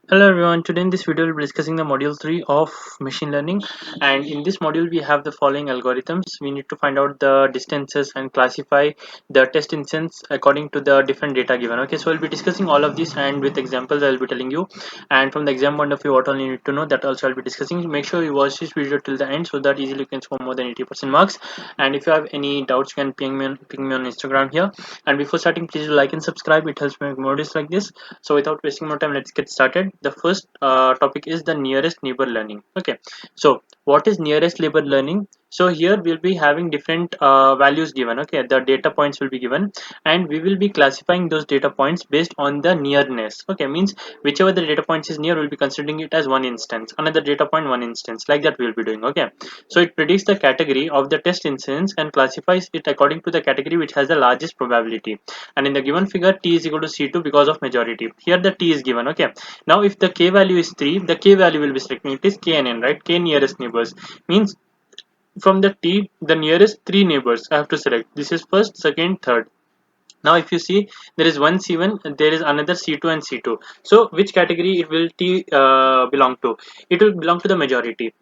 Hello everyone, today in this video we'll be discussing the module 3 of machine learning, and in this module we have the following algorithms. We need to find out the distances and classify the test instance according to the different data given. Okay, so we'll be discussing all of this and with examples I'll be telling you, and from the exam point of view what all you need to know, that also I'll be discussing. Make sure you watch this video till the end so that easily you can score more than 80% marks. And if you have any doubts you can ping me on Instagram here. And before starting, please do like and subscribe, it helps me make more videos like this. So without wasting more time, let's get started. The first topic is the nearest neighbor learning. Okay, so what is nearest neighbor learning? So here we'll be having different values given. Okay, the data points will be given and we will be classifying those data points based on the nearness. Okay, means whichever the data points is near, we'll be considering it as one instance, another data point one instance, like that we'll be doing. Okay, so it predicts the category of the test instance and classifies it according to the category which has the largest probability. And in the given figure, t is equal to c2 because of majority. Here the t is given. Okay, now if the k value is 3, the k value will be selecting, it is KNN, right? K nearest neighbors means from the t the nearest 3 neighbors I have to select. This is first, second, third. Now if you see, there is one c1, there is another c2 and c2. So which category it will t belong to? It will belong to the majority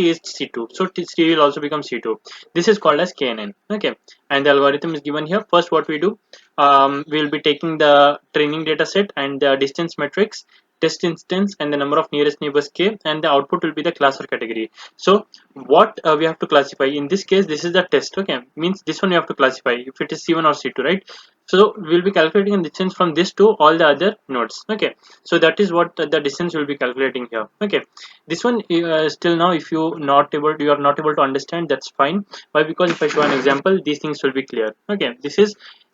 is c2, so c will also become c2. This is called as KNN. Okay, and the algorithm is given here. First what we do, we will be taking the training data set and the distance matrix, test instance, and the number of nearest neighbors k, and the output will be the class or category. So what we have to classify, in this case this is the test. Okay, means this one you have to classify if it is c1 or c2, right? So we'll be calculating the distance from this to all the other nodes. Okay, so that is what the distance will be calculating here. Okay, this one still now if you are not able to understand, that's fine. Why? Because if I show an example, these things will be clear. Okay,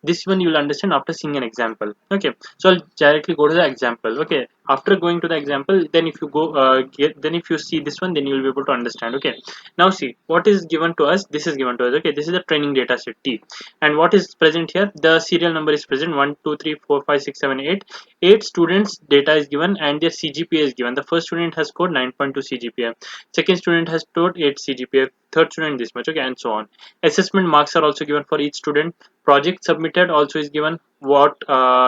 this one you will understand after seeing an example. Okay, so I'll directly go to the example. Okay, after going to the example, then if you go then if you see this one, then you will be able to understand. Okay, now see what is given to us. This is given to us. Okay, this is the training data set t, and what is present here, the serial number is present, 1 2 3 4 5 6 7 8. 8 students data is given and their CGPA is given. The first student has scored 9.2 CGPA, second student has scored 8 CGPA, third student this much. Okay, and so on. Assessment marks are also given for each student. Project submitted also is given, what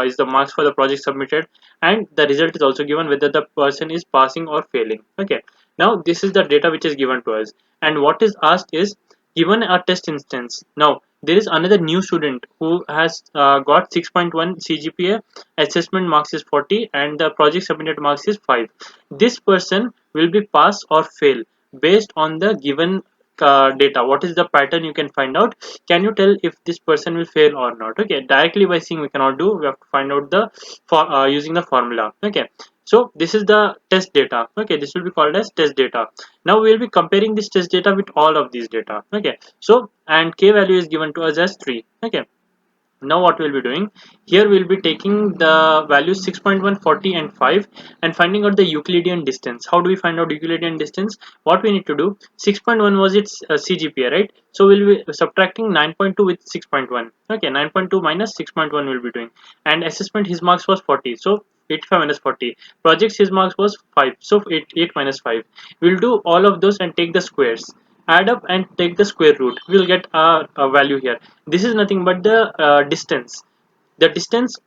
is the marks for the project submitted, and the result is also given, whether the person is passing or failing. Okay, now this is the data which is given to us, and what is asked is, given a test instance, now there is another new student who has got 6.1 CGPA, assessment marks is 40, and the project submitted marks is 5. This person will be pass or fail based on the given data. What is the pattern you can find out? Can you tell if this person will fail or not? Okay, directly by seeing we cannot do, we have to find out the using the formula. Okay, so this is the test data. Okay, this will be called as test data. Now we will be comparing this test data with all of these data. Okay, so and k value is given to us as 3. Okay, now what we'll be doing here, we'll be taking the values 6.1, 40 and 5 and finding out the Euclidean distance. How do we find out Euclidean distance? What we need to do, 6.1 was its CGPA, right? So we'll be subtracting 9.2 with 6.1. Okay, 9.2 minus 6.1 we'll be doing, and assessment his marks was 40, so 85 minus 40. Projects his marks was 5, so 8 minus 5. We'll do all of those and take the squares, add up and take the square root. We'll get a value here. This is nothing but the distance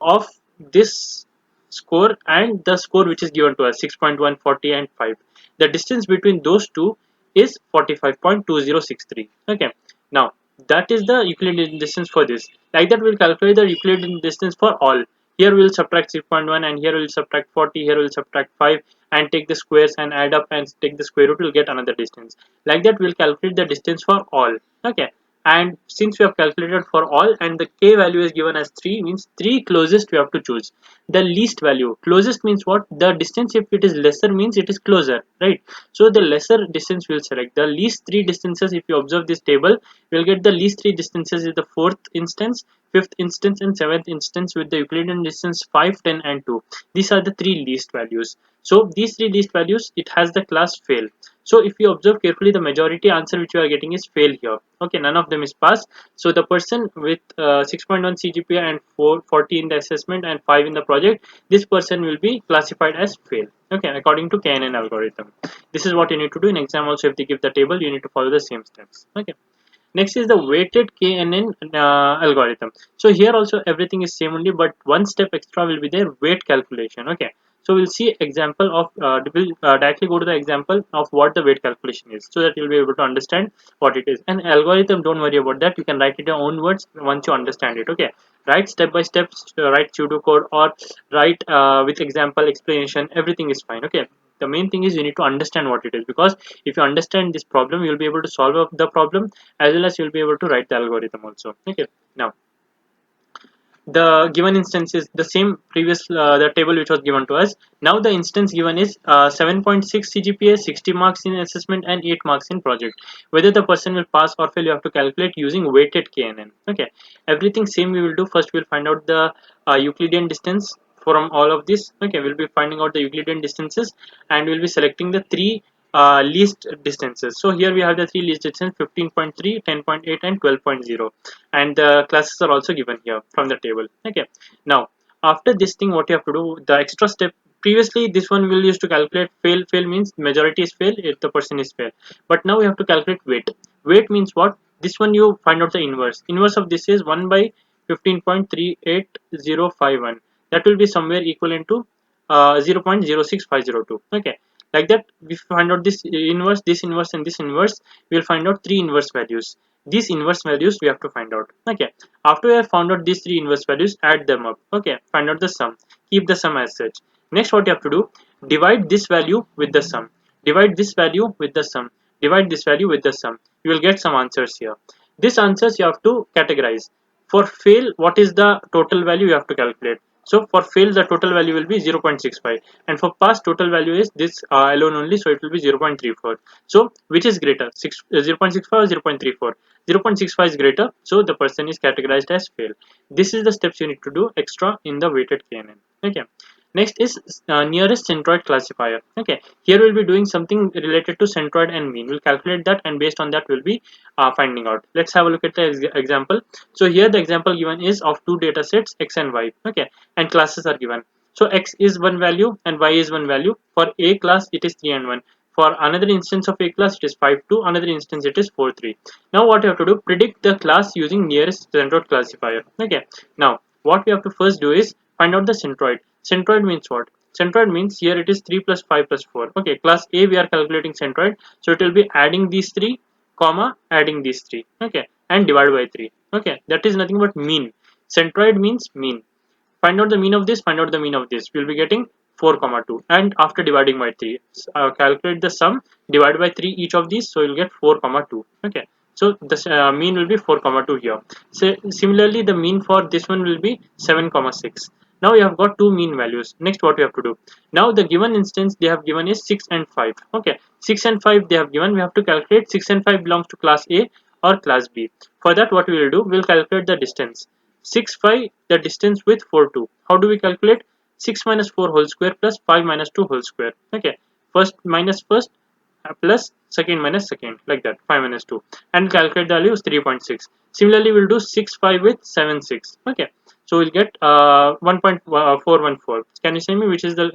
of this score and the score which is given to us, 6.1, 40 and 5. The distance between those two is 45.2063. Okay, now that is the Euclidean distance for this. Like that we'll calculate the Euclidean distance for all. Here we'll subtract 6.1 and here we'll subtract 40, here we'll subtract 5 and take the squares and add up and take the square root, we'll get another distance. Like that we'll calculate the distance for all. Okay, and since we have calculated for all and the k value is given as 3, means 3 closest we have to choose. The least value, closest means what, the distance if it is lesser means it is closer, right? So the lesser distance we'll select. The least 3 distances, if you observe this table, we'll get the least 3 distances is the 4th instance, 5th instance and 7th instance with the Euclidean distance 5, 10 and 2. These are the 3 least values. So these 3 least values, it has the class fail. So if you observe carefully, the majority answer which you are getting is fail here. Okay, none of them is pass. So the person with 6.1 CGPA and 40 in the assessment and 5 in the project, this person will be classified as fail. Okay, according to KNN algorithm. This is what you need to do in exam also. If they give the table, you need to follow the same steps. Okay. Next is the weighted KNN algorithm. So here also everything is same only, but one step extra will be there, weight calculation. Okay, So we'll see example of we'll directly go to the example of what the weight calculation is, so that you'll be able to understand what it is. And algorithm, don't worry about that, you can write it in your own words once you understand it. Okay, write step by step, write pseudocode, or write with example explanation, everything is fine. Okay, the main thing is you need to understand what it is, because if you understand this problem, you'll be able to solve the problem, as well as you'll be able to write the algorithm also. Okay, now the given instance is the same previous the table which was given to us. Now the instance given is 7.6 CGPA, 60 marks in assessment, and 8 marks in project. Whether the person will pass or fail, you have to calculate using weighted KNN. Okay, everything same we will do. First we'll find out the Euclidean distance from all of this. Okay, we'll be finding out the Euclidean distances, and we'll be selecting the three least distances. So here we have the three least distances: 15.3, 10.8, and 12.0, and the classes are also given here from the table. Okay, now after this thing, what you have to do, the extra step, previously this one will use to calculate fail means majority is fail if the person is fail, but now we have to calculate weight means what, this one you find out the inverse of this is 1 by 15.38051, that will be somewhere equivalent to 0.06502. Okay, like that, we find out this inverse, this inverse, and this inverse, we will find out three inverse values. These inverse values we have to find out. Okay, after we have found out these three inverse values, add them up. Okay, find out the sum, keep the sum as such. Next, what you have to do, divide this value with the sum, divide this value with the sum, divide this value with the sum, you will get some answers here. These answers you have to categorize. For fail, what is the total value you have to calculate? So for fail, the total value will be 0.65, and for pass, total value is this alone only, so it will be 0.34. So which is greater, 0.65 or 0.34? 0.65 is greater, so the person is categorized as fail. This is the steps you need to do extra in the weighted KNN. Okay, next is nearest centroid classifier. Okay, here we'll be doing something related to centroid and mean. We'll calculate that, and based on that we'll be finding out. Let's have a look at the example. So here the example given is of two data sets, x and y. Okay, and classes are given. So x is one value and y is one value. For a class it is 3 and 1. For another instance of a class it is 5 2, another instance it is 4 3. Now what you have to do, predict the class using nearest centroid classifier. Okay, now what we have to first do is find out the centroid. Centroid means what? Centroid means here it is 3 plus 5 plus 4. Okay, class A we are calculating centroid, so it will be adding these three, comma, adding these three. Okay, and divide by 3. Okay, that is nothing but mean. Centroid means mean. Find out the mean of this, find out the mean of this. We'll be getting 4 comma 2, and after dividing by 3, calculate the sum, divide by 3 each of these, so you'll get 4 comma 2. Okay, so the mean will be 4 comma 2 here. So similarly the mean for this one will be 7 comma 6. Now we have got two mean values. Next, what we have to do, now the given instance they have given is 6 and 5. Okay, 6 and 5 they have given, we have to calculate 6 and 5 belongs to class A or class B. For that, what we will do, we will calculate the distance. 6 5, the distance with 4 2. How do we calculate? 6 minus 4 whole square plus 5 minus 2 whole square. Okay, first minus first, plus second minus second, like that, 5 minus 2, and calculate the value is 3.6. Similarly we'll do 6 5 with 7 6. Okay, so we'll get 1.414. Can you say me which is the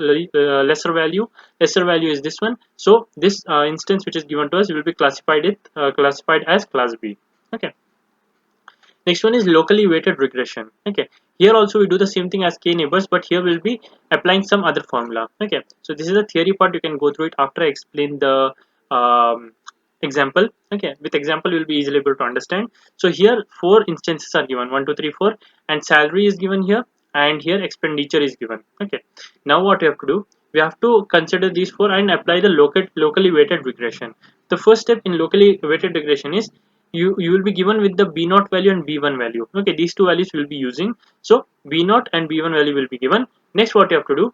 lesser value? Lesser value is this one. So this instance which is given to us will be classified as class B. Okay, next one is locally weighted regression. Okay, here also we do the same thing as k neighbors, but here we'll be applying some other formula. Okay, so this is the theory part, you can go through it after I explain the example. Okay, with example you'll be easily able to understand. So here four instances are given, 1 2 3 4, and salary is given here, and here expenditure is given. Okay, now what we have to do, we have to consider these four and apply the locally weighted regression. The first step in locally weighted regression is you will be given with the b0 value and b1 value. Okay, these two values we will be using. So b0 and b1 value will be given. Next, what you have to do,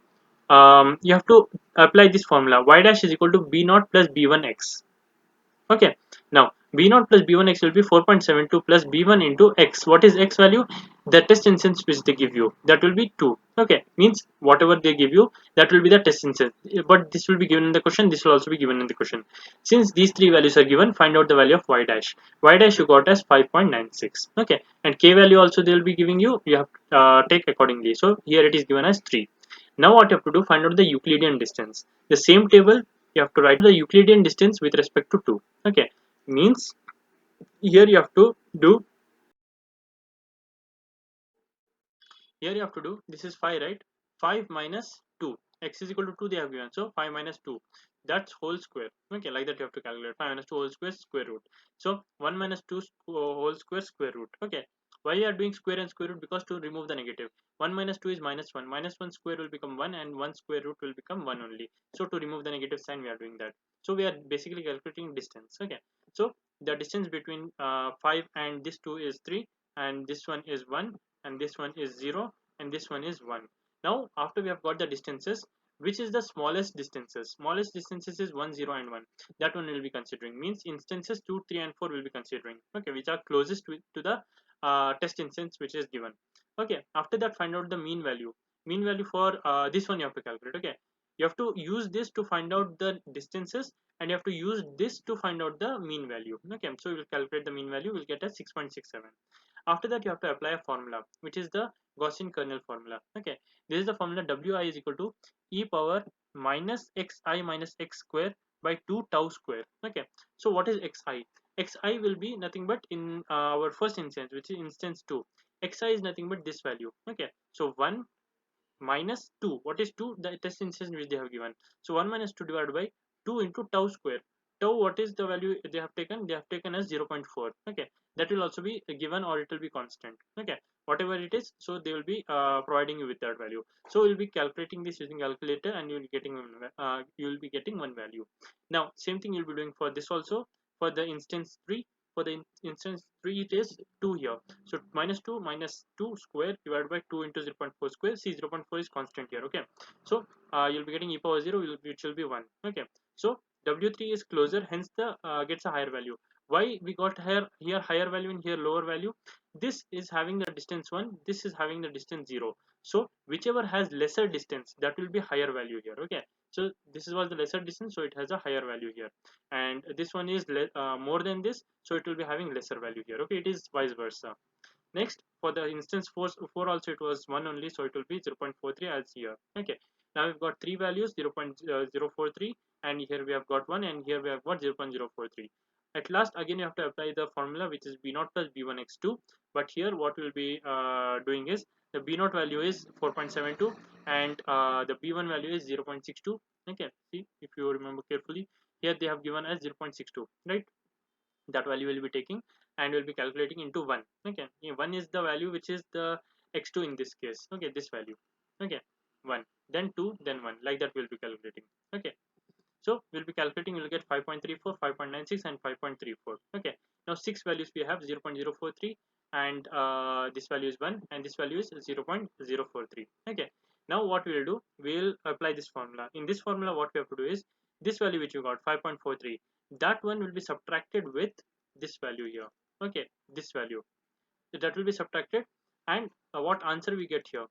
you have to apply this formula, y dash is equal to b0 plus b1x. Okay, now b0 plus b1x will be 4.72 plus b1 into x. What is x value? The test instance which they give you, that will be 2. Okay, means whatever they give you, that will be the test instance, but this will be given in the question, this will also be given in the question. Since these three values are given, find out the value of y dash. Y dash you got as 5.96. Okay, and k value also they will be giving you, you have to take accordingly. So here it is given as 3. Now what you have to do, find out the Euclidean distance. The same table you have to write the Euclidean distance with respect to 2. Okay, means here you have to do, here you have to do, this is 5, right? 5 minus 2, x is equal to 2 they have given, so 5 minus 2, that's whole square. Okay, like that you have to calculate 5 minus 2 whole square square root. So 1 minus 2 whole square square root. Okay, why you are doing square and square root? Because to remove the negative. 1 minus 2 is -1, -1 square will become 1 and 1 square root will become 1 only. So to remove the negative sign we are doing that. So we are basically calculating distance. Okay, so the distance between 5 and this 2 is 3, and this one is 1, and this one is 0, and this one is 1. Now after we have got the distances, which is the smallest distances? Smallest distances is 1, 0 and 1. That one we will be considering. Means instances 2, 3 and 4 will be considering. Okay, which are closest to the test instance which is given. Okay, after that find out the mean value. Mean value for this one you have to calculate. Okay, you have to use this to find out the distances, and you have to use this to find out the mean value. Okay, so we will calculate the mean value, we'll get a 6.67. After that you have to apply a formula, which is the Gaussian kernel formula. Okay, this is the formula: wi is equal to e power minus xi minus x square by 2 tau square. Okay, so what is xi? Xi will be nothing but in our first instance, which is instance 2. Xi is nothing but this value. Okay, so 1 minus 2. What is 2? The test instance which they have given. So 1 minus 2 divided by 2 into tau square. Tau, what is the value they have taken? They have taken as 0.4. Okay, that will also be given, or it will be constant. Okay, whatever it is, so they will be providing you with that value. So we'll be calculating this using calculator, and you will be getting one value. Now same thing you'll be doing for this also. For the instance 3, for the instance 3 it is 2 here. So minus 2 square divided by 2 into 0.4 square. See, 0.4 is constant here. Okay, so you'll be getting e power 0, which will be 1. Okay, so w3 is closer, hence the gets a higher value. Why we got here higher value and here lower value? This is having the distance 1, this is having the distance 0. So whichever has lesser distance, that will be higher value here. Okay, so this was the lesser distance, so it has a higher value here, and this one is more than this, so it will be having lesser value here. Okay, it is vice versa. Next, for the instance 4 also it was 1 only, so it will be 0.43 as here. Okay, now we've got three values: 0.043, and here we have got 1, and here we have got 0.043. At last again you have to apply the formula, which is b0 plus b1x2. But here what we'll be doing is, the b0 value is 4.72, and the b1 value is 0.62. Okay, see, if you remember carefully, here they have given as 0.62, right? That value will be taking, and will be calculating into 1. Okay, 1 is the value which is the x2 in this case. Okay, this value. Okay, 1, then 2, then 1, like that we'll be calculating. Okay, so we'll be calculating, we'll get 5.34, 5.96 and 5.34. Okay, now 6 values we have: 0.043, and this value is 1, and this value is 0.043. Okay, now what we'll do, we'll apply this formula. In this formula what we have to do is, this value which you got 5.43, that one will be subtracted with this value here. Okay, this value, so that will be subtracted, and what answer we get here?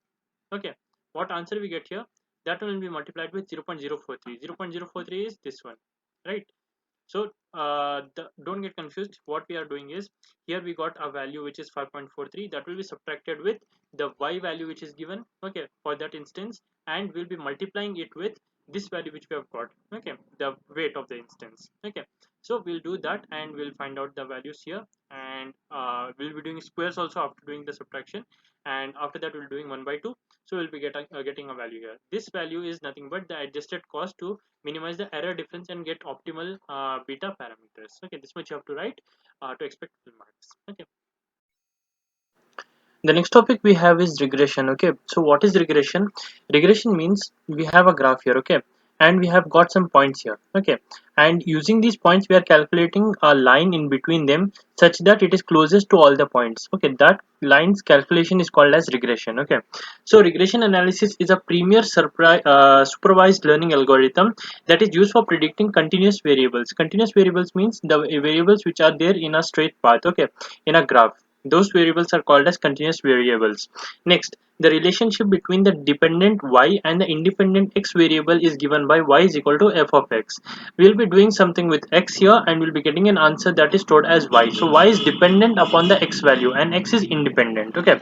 Okay, what answer we get here, that one will be multiplied with 0.043. 0.043 is this one, right? So don't get confused. What we are doing is, here we got a value which is 5.43, that will be subtracted with the y value which is given, okay, for that instance, and we'll be multiplying it with this value which we have got, okay, the weight of the instance. Okay, so we'll do that, and we'll find out the values here, and we'll be doing squares also after doing the subtraction, and after that we'll be doing 1 by 2. So we'll be getting a value here. This value is nothing but the adjusted cost to minimize the error difference and get optimal beta parameters. Okay, this much you have to write to expect full marks. Okay, the next topic we have is regression. Okay, so what is regression? Regression means we have a graph here. Okay, and we have got some points here. Okay, and using these points we are calculating a line in between them such that it is closest to all the points. Okay, that line's calculation is called as regression. Okay, so regression analysis is a premier supervised learning algorithm that is used for predicting continuous variables. Continuous variables means the variables which are there in a straight path. Okay, in a graph, those variables are called as continuous variables. Next, the relationship between the dependent y and the independent x variable is given by y is equal to f of x. We will be doing something with x here, and we'll be getting an answer that is stored as y. So y is dependent upon the x value and x is independent. Okay,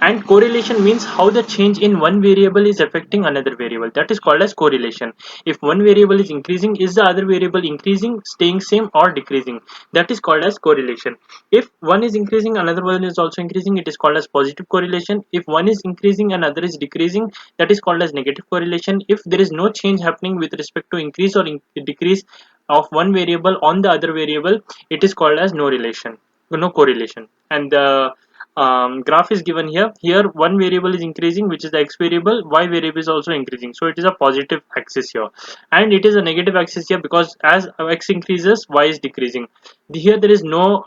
and correlation means how the change in one variable is affecting another variable. That is called as correlation. If one variable is increasing, is the other variable increasing, staying same, or decreasing? That is called as correlation. If one is increasing, another another one is also increasing, it is called as positive correlation. If one is increasing and other is decreasing, that is called as negative correlation. If there is no change happening with respect to increase or decrease of one variable on the other variable, it is called as no correlation. And the graph is given here. Here one variable is increasing, which is the x variable, y variable is also increasing, so it is a positive axis here, and it is a negative axis here because as x increases, y is decreasing. Here there is no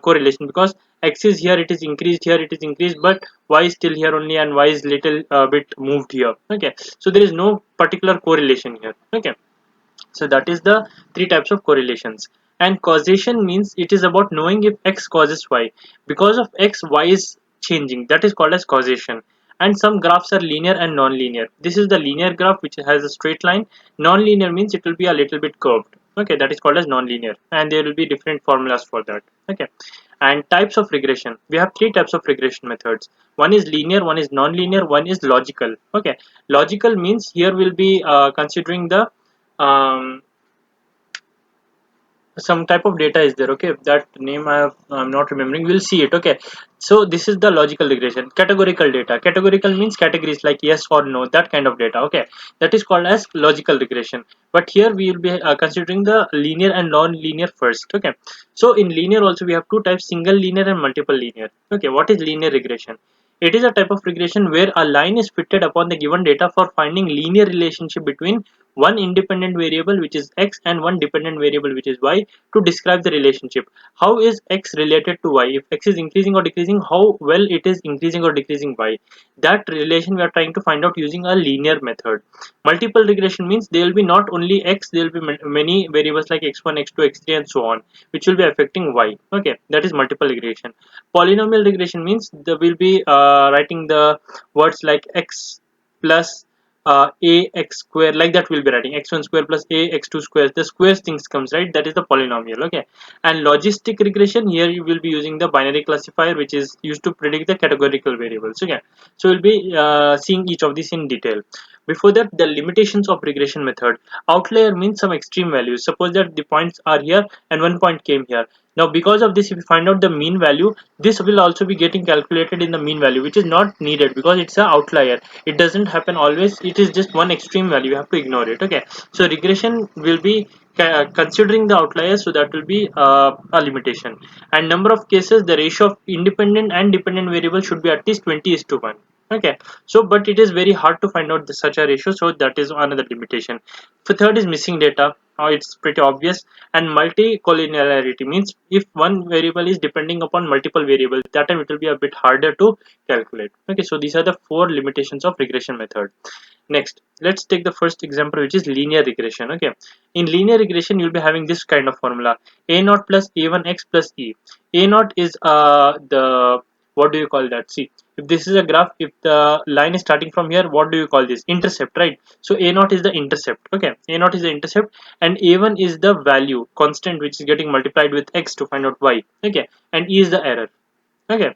correlation because x is here, it is increased, here it is increased, but y is still here only, and y is little bit moved here. Okay, so there is no particular correlation here. Okay, so that is the three types of correlations. And causation means it is about knowing if x causes y. Because of x, y is changing. That is called as causation. And some graphs are linear and non-linear. This is the linear graph which has a straight line. Non-linear means it will be a little bit curved. Okay, that is called as non-linear. And there will be different formulas for that. Okay. And types of regression. We have three types of regression methods. One is linear, one is non-linear, one is logical. Okay. Logical means here will be considering the um, some type of data is there. Okay, that name I'm not remembering, we'll see it. Okay, so this is the logical regression. Categorical data, categorical means categories like yes or no, that kind of data. Okay, that is called as logical regression. But here we will be considering the linear and non-linear first. Okay, so in linear also we have two types, single linear and multiple linear. Okay, what is linear regression? It is a type of regression where a line is fitted upon the given data for finding linear relationship between one independent variable, which is x, and one dependent variable, which is y, to describe the relationship. How is x related to y? If x is increasing or decreasing, how well it is increasing or decreasing y? That relation we are trying to find out using a linear method. Multiple regression means there will be not only x, there will be many variables like x1, x2, x3, and so on, which will be affecting y. Okay, that is multiple regression. Polynomial regression means they will be writing the words like x plus a x square, like that we'll be writing x1 square plus a x2 square, the squares things comes, right? That is the polynomial. Okay, and logistic regression, here you will be using the binary classifier, which is used to predict the categorical variables. Okay, so we'll be seeing each of these in detail. Before that, the limitations of regression method. Outlier means some extreme values. Suppose that the points are here and one point came here. Now because of this, if you find out the mean value, this will also be getting calculated in the mean value, which is not needed because it's an outlier. It doesn't happen always, it is just one extreme value, you have to ignore it. Okay, so regression will be considering the outliers, so that will be a limitation. And number of cases, the ratio of independent and dependent variables should be at least 20:1. Okay, so but it is very hard to find out such a ratio, so that is another limitation. For third is missing data. It's pretty obvious. And multicollinearity means if one variable is depending upon multiple variables, that time it will be a bit harder to calculate. Okay, so these are the four limitations of regression method. Next, let's take the first example, which is linear regression. Okay, in linear regression you'll be having this kind of formula: a naught plus a1x plus e. A naught is the, what do you call that? See, if this is a graph, if the line is starting from here, what do you call this? Intercept, right? So a naught is the intercept. Okay, a naught is the intercept, and a1 is the value constant which is getting multiplied with x to find out y. Okay, and e is the error. Okay,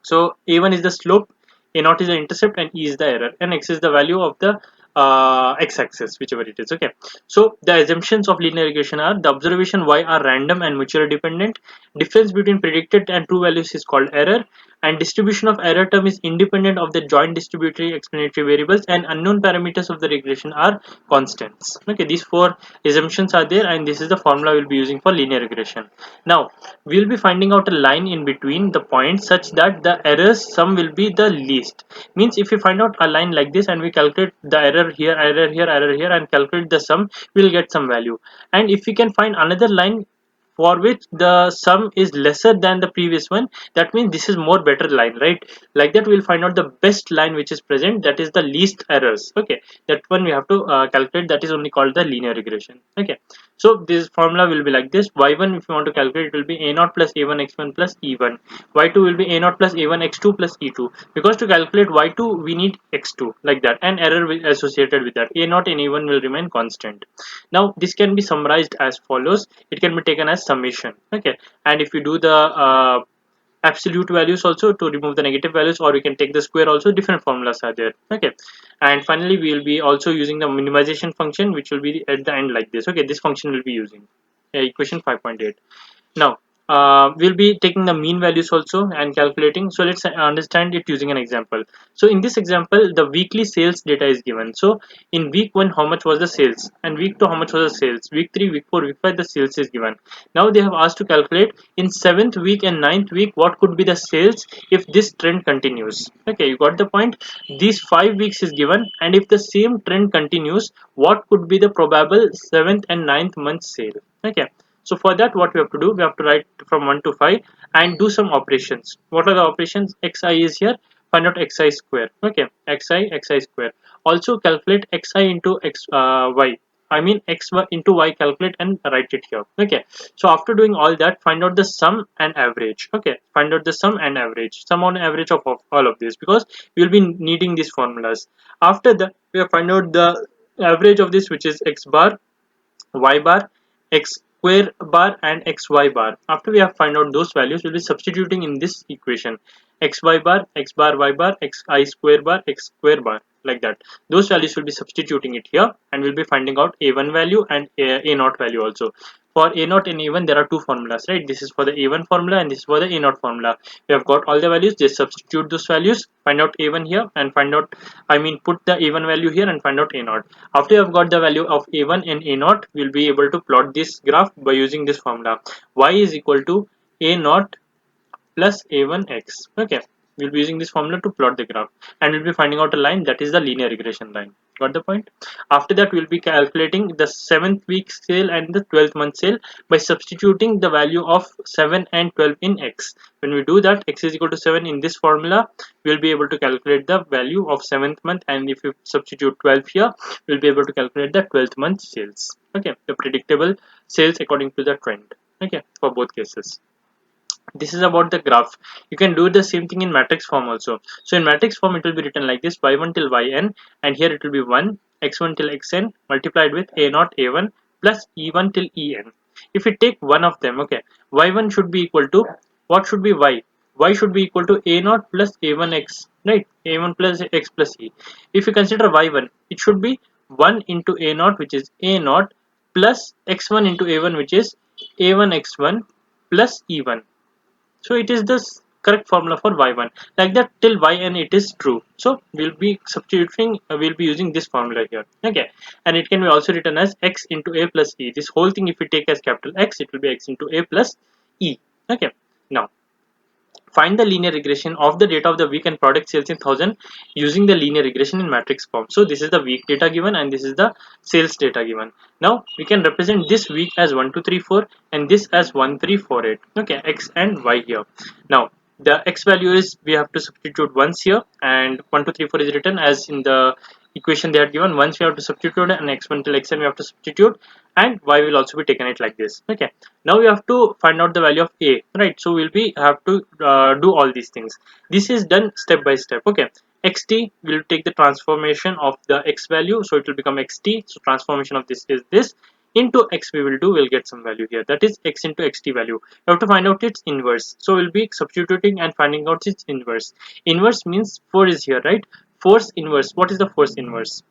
so a1 is the slope, a naught is the intercept, and e is the error, and x is the value of the x-axis, whichever it is. Okay, so the assumptions of linear regression are: the observation y are random and mutually dependent, difference between predicted and true values is called error, and distribution of error term is independent of the joint distributory explanatory variables, and unknown parameters of the regression are constants. Okay, these four assumptions are there, and this is the formula we'll be using for linear regression. Now we'll be finding out a line in between the points such that the errors sum will be the least. Means if we find out a line like this and we calculate the error here, error here, error here, and calculate the sum, we'll get some value. And if we can find another line for which the sum is lesser than the previous one, that means this is more better line, right? Like that we'll find out the best line which is present, that is the least errors. Okay, that one we have to calculate, that is only called the linear regression. Okay, so this formula will be like this: y1, if you want to calculate, it will be a naught plus a1 x1 plus e1. Y2 will be a naught plus a1 x2 plus e2, because to calculate y2 we need x2, like that, and error will associated with that. A naught and a1 will remain constant. Now this can be summarized as follows: it can be taken as summation. Okay, and if you do the absolute values also to remove the negative values, or we can take the square also, different formulas are there. Okay, and finally we will be also using the minimization function, which will be at the end like this. Okay, this function will be using equation 5.8. Now we'll be taking the mean values also and calculating. So let's understand it using an example. So in this example, the weekly sales data is given. So in week 1, how much was the sales, and week 2, how much was the sales, week 3, week 4, week 5, the sales is given. Now they have asked to calculate in 7th week and 9th week what could be the sales if this trend continues. Okay, you got the point. These 5 weeks is given, and if the same trend continues, what could be the probable 7th and 9th month sale. Okay, so for that, what we have to do, we have to write from 1 to 5 and do some operations. What are the operations? Xi is here, find out xi square. Okay, xi square. Also calculate xi into y. I mean x into y, calculate and write it here. Okay, so after doing all that, find out the sum and average. Okay, find out the sum and average, sum on average of all of this, because we will be needing these formulas. After that, we have find out the average of this, which is x bar, y bar, x square bar and xy bar. After we have find out those values, we'll be substituting in this equation xy bar, x bar, y bar, xi square bar, x square bar, like that. Those values will be substituting it here, and we'll be finding out a1 value and a0 value also. For a0 and a1, there are two formulas, right? This is for the a1 formula and this is for the a0 formula. We have got all the values, just substitute those values, find out a1 here and find out, I mean put the a1 value here and find out a0. After you have got the value of a1 and a0, we'll be able to plot this graph by using this formula. Y is equal to a0 plus a1x. Okay, we'll be using this formula to plot the graph, and we'll be finding out a line that is the linear regression line. Got the point? After that, we'll be calculating the 7th week sale and the 12th month sale by substituting the value of 7 and 12 in x. When we do that, x is equal to 7 in this formula, we'll be able to calculate the value of 7th month, and if you substitute 12 here, we'll be able to calculate the 12th month sales. Okay, the predictable sales according to the trend. Okay, for both cases. This is about the graph. You can do the same thing in matrix form also. So in matrix form, it will be written like this: y1 till yn, and here it will be 1, x1 till xn multiplied with a0 a1 plus e1 till en. If we take one of them, okay, y1 should be equal to, what should be y? Y should be equal to a0 plus a1x, right? a1 plus x plus e. If you consider y1, it should be 1 into a0, which is a0, plus x1 into a1, which is a1 x1 plus e1. So it is the correct formula for y1, like that till yn it is true. So we'll be substituting, we'll be using this formula here. Okay, and it can be also written as x into a plus e. This whole thing, if we take as capital X, it will be x into a plus e. Okay, now find the linear regression of the data of the week and product sales in 1000 using the linear regression in matrix form. So this is the week data given and this is the sales data given. Now we can represent this week as 1 2 3 4 and this as 1 3 4 8. Okay, x and y here. Now the x value is, we have to substitute once here, and 1 2 3 4 is written as in the equation they are given. Once we have to substitute, and x1 till xn we have to substitute, and y will also be taken it like this. Okay, now we have to find out the value of a, right? So we'll be have to do all these things. This is done step by step. Okay, xt will take the transformation of the x value, so it will become xt. So transformation of this is this into x, we will do, we'll get some value here, that is x into xt value. We have to find out its inverse, so we'll be substituting and finding out its inverse. Inverse means 4 is here, right? Force inverse, what is the force inverse?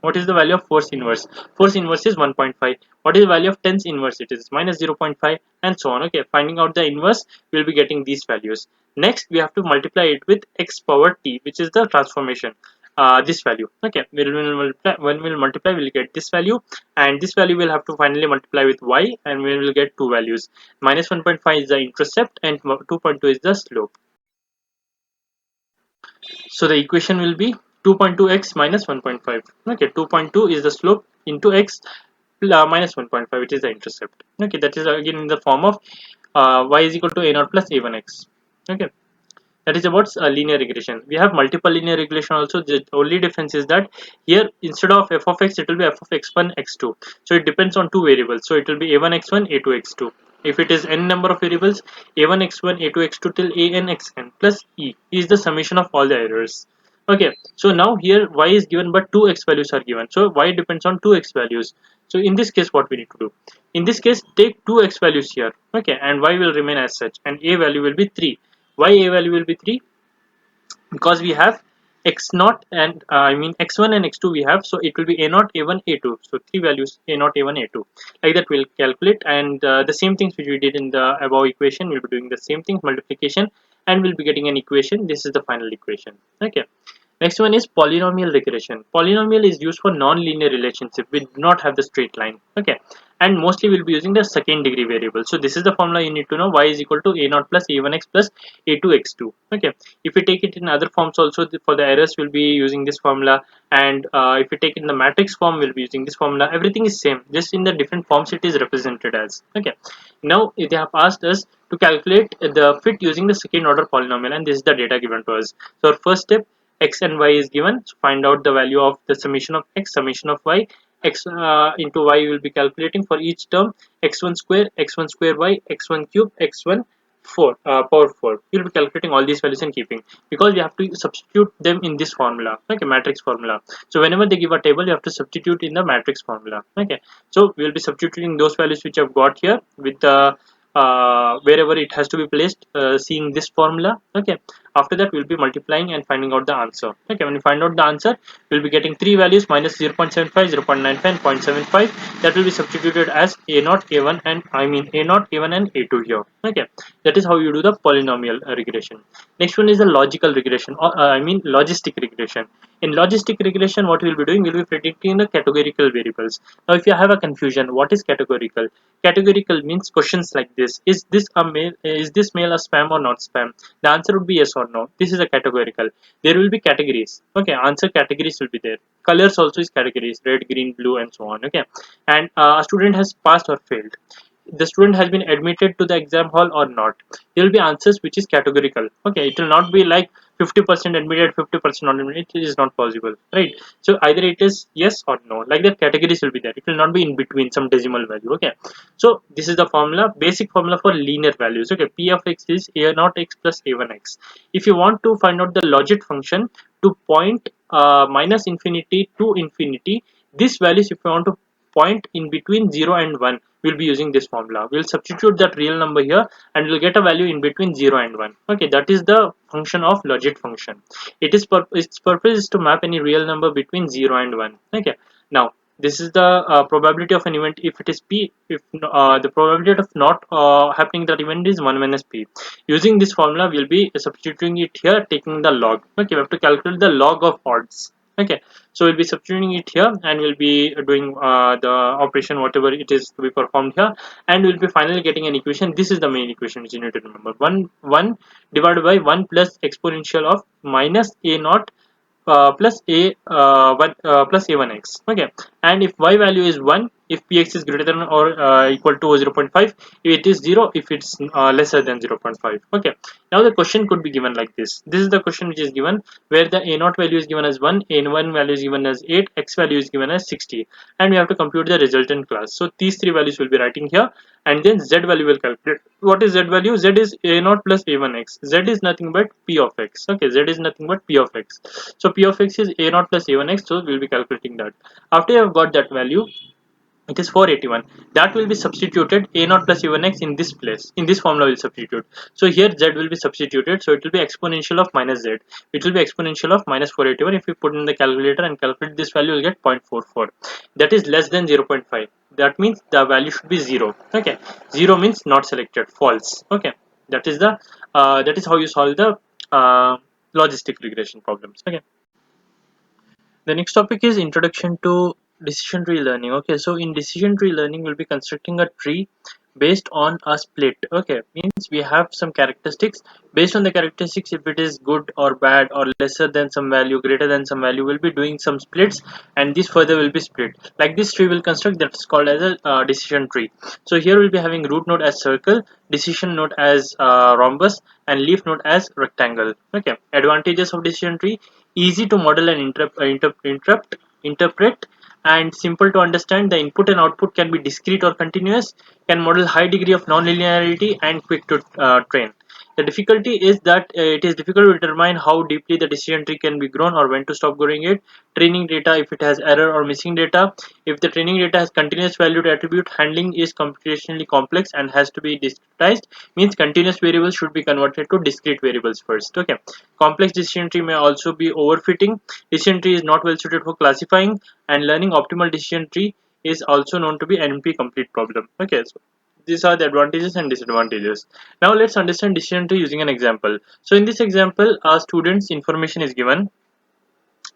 What is the value of force inverse? Force inverse is 1.5. What is the value of tens inverse? It is minus 0.5 and so on. Okay, finding out the inverse, we'll be getting these values. Next, we have to multiply it with x power t, which is the transformation. This value. Okay, when we'll multiply, we'll get this value, and this value will have to finally multiply with y, and we will get two values. Minus 1.5 is the intercept, and 2.2 is the slope. So the equation will be 2.2x minus 1.5. Okay, 2.2 is the slope into x minus 1.5, which is the intercept. Okay, that is again in the form of y is equal to a0 plus a1x. Okay, that is about linear regression. We have multiple linear regression also. The only difference is that here instead of f of x, it will be f of x1 x2. So it depends on two variables. So it will be a1 x1 a2 x2. If it is n number of variables, a1 x1 a2 x2 till an xn plus e is the summation of all the errors. Okay, so now here y is given but two x values are given, so y depends on two x values. So in this case, what we need to do, in this case, take two x values here. Okay, and y will remain as such, and a value will be 3. Why a value will be 3? Because we have x naught and I mean x1 and x2 we have, so it will be a naught, a1, a2. So three values, a naught, a1, a2. Like that we'll calculate, and the same things which we did in the above equation, we'll be doing the same thing, multiplication, and we'll be getting an equation. This is the final equation. Okay. Next one is polynomial regression. Polynomial is used for non-linear relationship. We do not have the straight line. Okay. And mostly we'll be using the second degree variable. So this is the formula you need to know. Y is equal to a naught plus a1x plus a2x2. Okay. If we take it in other forms also, for the errors we'll be using this formula. And if we take it in the matrix form, we'll be using this formula. Everything is same. Just in the different forms it is represented as. Okay. Now they have asked us to calculate the fit using the second order polynomial, and this is the data given to us. So our first step, x and y is given. So find out the value of the summation of x, summation of y. X into y will be calculating for each term, x1 square, x1 square y, x1 cube, x1 4 power 4. We'll be calculating all these values and keeping, because we have to substitute them in this formula, like a matrix formula. So whenever they give a table, you have to substitute in the matrix formula. Okay, so we'll be substituting those values which I've got here with the wherever it has to be placed, seeing this formula. Okay, after that we'll be multiplying and finding out the answer. Okay, when we find out the answer, we'll be getting three values, minus 0.75, 0.95 and 0.75. That will be substituted as a naught, a1 and a naught, a1 and a2 here. Okay, that is how you do the polynomial regression. Next one is the logical regression, or logistic regression. In logistic regression, what we'll be doing, we'll be predicting the categorical variables. Now if you have a confusion, what is categorical? Categorical means questions like this: is this a mail, is this mail a spam or not spam? The answer would be yes or no. This is a categorical. There will be categories. Okay, answer categories will be there. Colors also is categories: red, green, blue and so on. Okay, and a student has passed or failed, the student has been admitted to the exam hall or not. There will be answers which is categorical. Okay, it will not be like 50% admitted, 50% not admitted. It is not possible, right? So either it is yes or no. Like that, categories will be there. It will not be in between some decimal value. Okay, so this is the formula, basic formula for linear values. Okay, p of x is a naught x plus a1 x. If you want to find out the logit function to point minus infinity to infinity, this values, if you want to point in between 0 and 1, we'll be using this formula. We'll substitute that real number here and we'll get a value in between 0 and 1. Okay, that is the function of logit function. Its purpose is to map any real number between 0 and 1. Okay, now this is the probability of an event if it is p. If the probability of not happening that event is 1 minus p. Using this formula, we'll be substituting it here, taking the log. Okay, we have to calculate the log of odds. Okay, so we'll be substituting it here and we'll be doing the operation whatever it is to be performed here, and we'll be finally getting an equation. This is the main equation which you need to remember: 1 divided by 1 plus exponential of minus a naught plus plus a1x. Okay, and if y value is 1, if px is greater than or equal to 0.5, if it is 0 if it's lesser than 0.5. Okay, now the question could be given like this. This is the question which is given, where the a0 value is given as 1, a1 value is given as 8, x value is given as 60, and we have to compute the resultant class. So these three values will be writing here, and then z value will calculate. What is z value? Z is a0 plus a1x. Z is nothing but p of x. Okay, z is nothing but p of x. So p of x is a0 plus a1x, so we'll be calculating that. After you have got that value, it is 481. That will be substituted a0 plus a1x in this place. In this formula, will substitute. So here z will be substituted. So it will be exponential of minus z. It will be exponential of minus 481. If we put in the calculator and calculate this value, we'll get 0.44. That is less than 0.5. That means the value should be 0. Okay, 0 means not selected, false. Okay, that is the that is how you solve the logistic regression problems. Okay. The next topic is introduction to decision tree learning. Okay, so in decision tree learning, we'll be constructing a tree based on a split. Okay, means we have some characteristics. Based on the characteristics, if it is good or bad or lesser than some value, greater than some value, we'll be doing some splits, and this further will be split. Like this tree will construct, that's called as a decision tree. So here we'll be having root node as circle, decision node as rhombus, and leaf node as rectangle. Okay, advantages of decision tree: easy to model and interpret, and simple to understand. The input and output can be discrete or continuous, can model high degree of non-linearity, and quick to train. The difficulty is that it is difficult to determine how deeply the decision tree can be grown or when to stop growing it. Training data, if it has error or missing data. If the training data has continuous valued attribute, handling is computationally complex and has to be discretized, means continuous variables should be converted to discrete variables first. Okay. Complex decision tree may also be overfitting. Decision tree is not well suited for classifying, and learning optimal decision tree is also known to be NP complete problem. Okay, so these are the advantages and disadvantages. Now let's understand decision tree using an example. So in this example, a student's information is given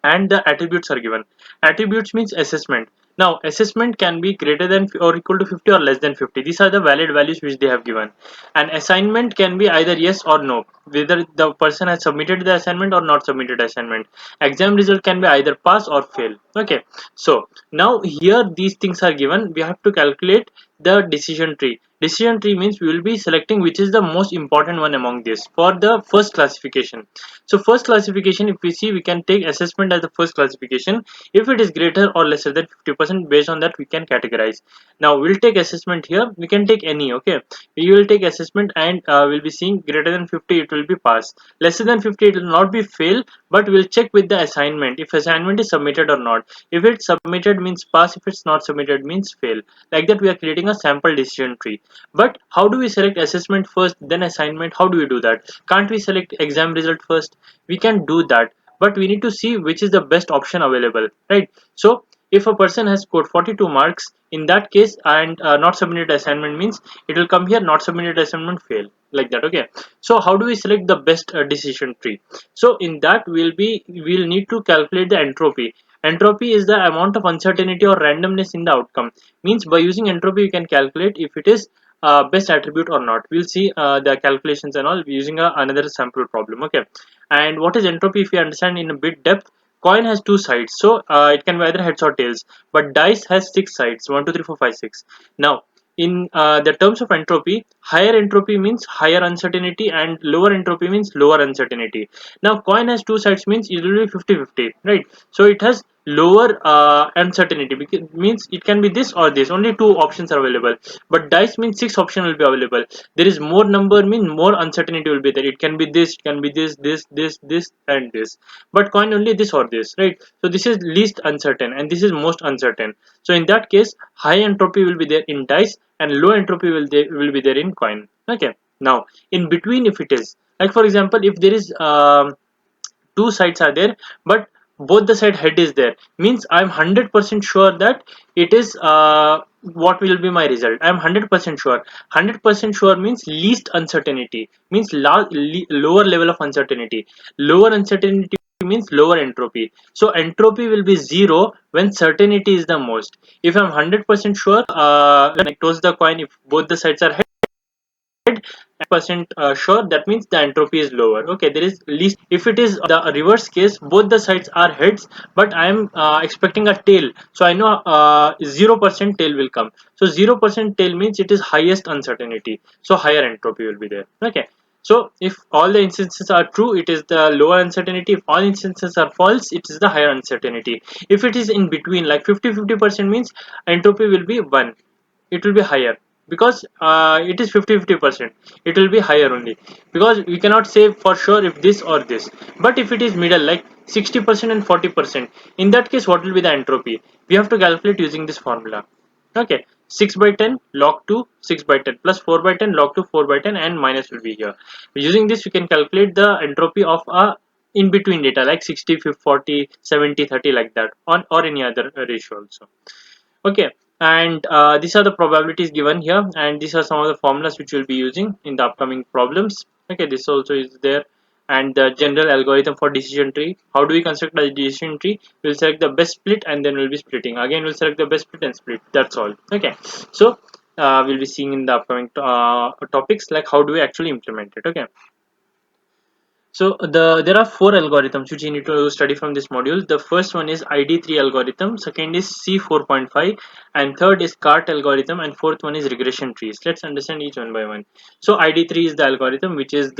and the attributes are given. Attributes means assessment. Now assessment can be greater than or equal to 50 or less than 50. These are the valid values which they have given. And assignment can be either yes or no, whether the person has submitted the assignment or not submitted assignment. Exam result can be either pass or fail. Okay, so now here these things are given. We have to calculate the decision tree. Decision tree means we will be selecting which is the most important one among this for the first classification. So first classification, if we see, we can take assessment as the first classification. If it is greater or lesser than 50%, based on that we can categorize. Now we'll take assessment here. We can take any. Okay, we will take assessment and we'll be seeing greater than 50, it will be pass. Lesser than 50, it will not be fail, but we'll check with the assignment if assignment is submitted or not. If it's submitted means pass. If it's not submitted means fail. Like that, we are creating a sample decision tree. But how do we select assessment first, then assignment? How do we do that? Can't we select exam result first? We can do that, but we need to see which is the best option available, right? So if a person has scored 42 marks in that case and not submitted assignment, means it will come here not submitted assignment, fail, like that. Okay, so how do we select the best decision tree? So in that we'll need to calculate the entropy. Entropy is the amount of uncertainty or randomness in the outcome. Means by using entropy you can calculate if it is best attribute or not. We'll see the calculations and all using another sample problem. Okay, and what is entropy, if you understand in a bit depth? Coin has two sides, so it can be either heads or tails, but dice has six sides, 1 2 3 4 5 6. Now in the terms of entropy, higher entropy means higher uncertainty and lower entropy means lower uncertainty. Now coin has two sides means it will be 50-50, right? So it has lower uncertainty, because means it can be this or this, only two options are available. But dice means six options will be available. There is more number mean more uncertainty will be there. It can be this, it can be this and this, but coin only this or this, right? So this is least uncertain and this is most uncertain. So in that case, high entropy will be there in dice and low entropy will be there in coin. Okay, now in between, if it is like, for example, if there is two sides are there, but both the side head is there, means I'm 100% sure that it is what will be my result. I'm 100% sure. 100% sure means least uncertainty, means lower level of uncertainty. Lower uncertainty means lower entropy. So entropy will be zero when certainty is the most. If I'm 100% sure, like toss the coin, if both the sides are percent sure, that means the entropy is lower. Okay, there is least. If it is the reverse case, both the sides are heads, but I am expecting a tail, so I know 0% tail will come. So 0% tail means it is highest uncertainty, so higher entropy will be there. Okay, so if all the instances are true, it is the lower uncertainty. If all instances are false, it is the higher uncertainty. If it is in between, like 50-50% means entropy will be 1, it will be higher, because it is 50-50%, it will be higher only, because we cannot say for sure if this or this. But if it is middle, like 60% and 40%, in that case what will be the entropy? We have to calculate using this formula. Okay, 6 by 10 log 2 6 by 10 plus 4 by 10 log 2 4 by 10, and minus will be here. Using this, you can calculate the entropy of a in between data, like 60 40 70 30, like that, on or any other ratio also. Okay, and these are the probabilities given here, and these are some of the formulas which we'll be using in the upcoming problems. Okay, this also is there. And the general algorithm for decision tree. How do we construct a decision tree? We'll select the best split and then we'll be splitting. Again, we'll select the best split and split. That's all. Okay, so we'll be seeing in the upcoming topics, like how do we actually implement it. Okay, so there are four algorithms which you need to study from this module. The first one is ID3 algorithm, second is C4.5, and third is CART algorithm, and fourth one is regression trees. Let's understand each one by one. So ID3 is the algorithm which is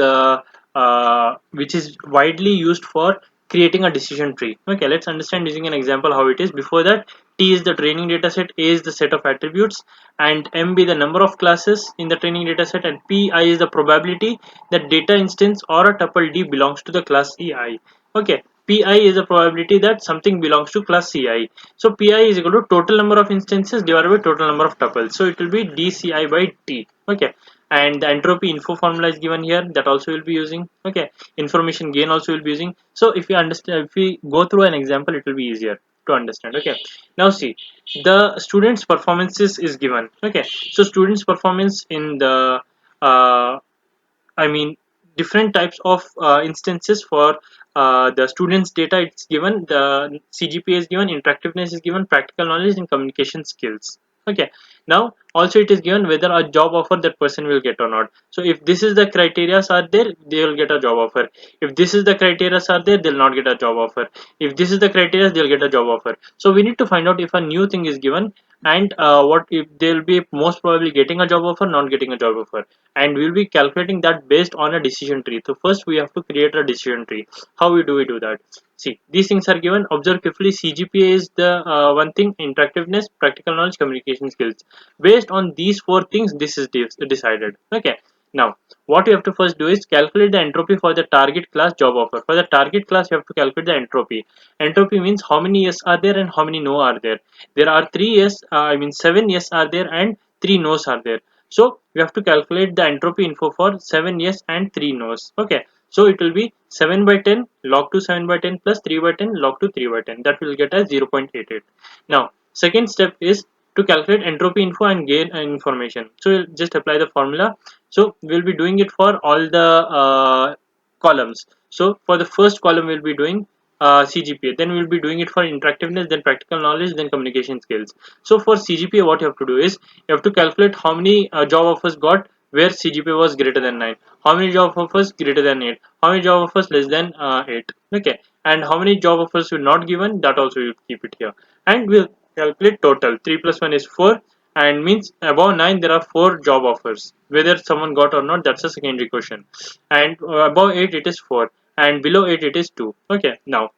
widely used for creating a decision tree. Okay, let's understand using an example how it is. Before that, T is the training data set, A is the set of attributes, and M be the number of classes in the training data set, and Pi is the probability that data instance or a tuple D belongs to the class Ei. Okay, Pi is the probability that something belongs to class Ci. So Pi is equal to total number of instances divided by total number of tuples. So it will be dci by t. Okay, and the entropy info formula is given here, that also will be using. Okay, information gain also will be using. So if you understand, if we go through an example, it will be easier to understand. Okay, now see, the students performances is given. Okay, so students performance in the I mean different types of instances for the students data, it's given, the CGPA is given, interactiveness is given, practical knowledge and communication skills. Okay, now also it is given whether a job offer that person will get or not. So if this is the criteria are there, they will get a job offer. If this is the criteria are there, they'll not get a job offer. If this is the criteria, they'll get a job offer. So we need to find out if a new thing is given, and what if they'll be most probably getting a job offer, not getting a job offer, and we'll be calculating that based on a decision tree. So first we have to create a decision tree. How we do that? See, these things are given. Observe carefully. CGPA is the one thing, interactiveness, practical knowledge, communication skills. Based on these four things, this is decided. Okay, now what you have to first do is calculate the entropy for the target class job offer. For the target class, you have to calculate the entropy. Entropy means how many yes are there and how many no are there. There are 7 yes are there and 3 no's are there. So we have to calculate the entropy info for 7 yes and 3 no's. Okay, so it will be 7 by 10 log to 7 by 10 plus 3 by 10 log to 3 by 10. That will get as 0.88. Now second step is to calculate entropy info and gain information. So we'll just apply the formula. So we'll be doing it for all the columns. So for the first column we'll be doing CGPA, then we'll be doing it for interactiveness, then practical knowledge, then communication skills. So for CGPA, what you have to do is you have to calculate how many job offers got where CGPA was greater than 9, how many job offers greater than 8, how many job offers less than 8. Okay, and how many job offers were not given, that also you keep it here, and we'll calculate total. 3 plus 1 is 4, and means above 9 there are 4 job offers. Whether someone got or not, that's a secondary question. And above 8 it is 4, and below 8 it is 2. Okay, now